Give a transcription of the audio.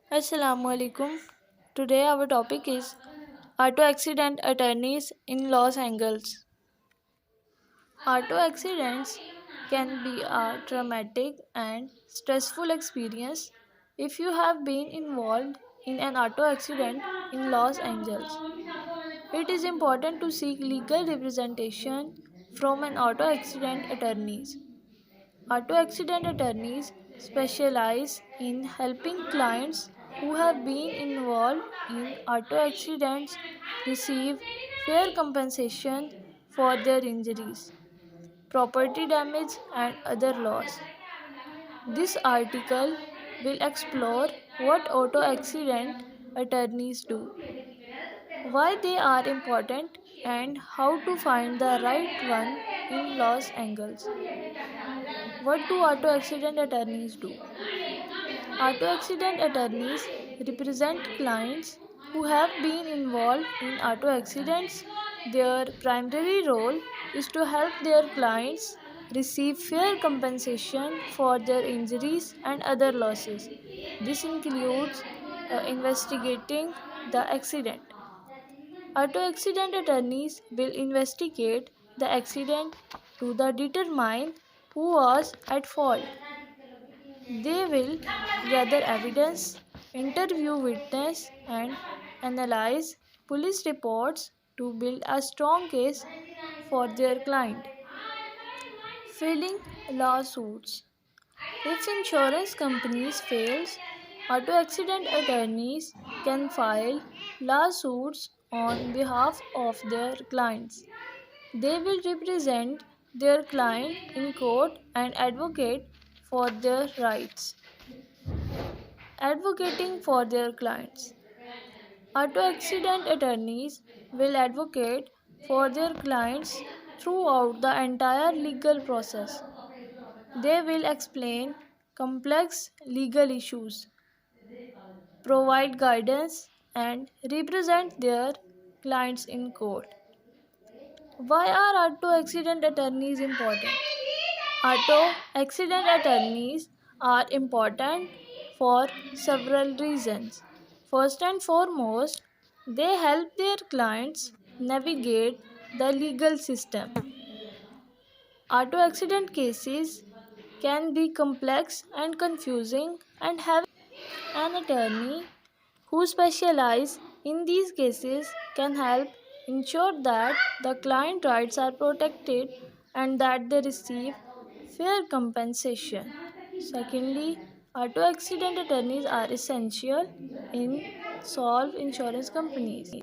Assalamu alaikum. Today our topic is auto accident attorneys in Los Angeles. Auto accidents can be a traumatic and stressful experience if you have been involved in an auto accident in Los Angeles. It is important to seek legal representation from an auto accident attorneys. Auto accident attorneys specialize in helping clients who have been involved in auto accidents receive fair compensation for their injuries, property damage, and other loss. This article will explore what auto accident attorneys do, why they are important, and how to find the right one in Los Angeles. What do auto accident attorneys do? Auto accident attorneys represent clients who have been involved in auto accidents. Their primary role is to help their clients receive fair compensation for their injuries and other losses. This includes investigating the accident. Auto accident attorneys will investigate the accident to determine who was at fault. They will gather evidence, interview witnesses, and analyze police reports to build a strong case for their client. Filing lawsuits. If insurance companies fails, auto accident attorneys can file lawsuits on behalf of their clients. They will represent their client in court and advocate for their rights. Advocating for their clients. Auto accident attorneys will advocate for their clients throughout the entire legal process. They will explain complex legal issues, provide guidance, and represent their clients in court. Why are auto accident attorneys important? Auto accident attorneys are important for several reasons. First and foremost, they help their clients navigate the legal system. Auto accident cases can be complex and confusing, and having an attorney who specializes in these cases can help ensure that the client rights are protected and that they receive fair compensation. Secondly, auto accident attorneys are essential in solve insurance companies.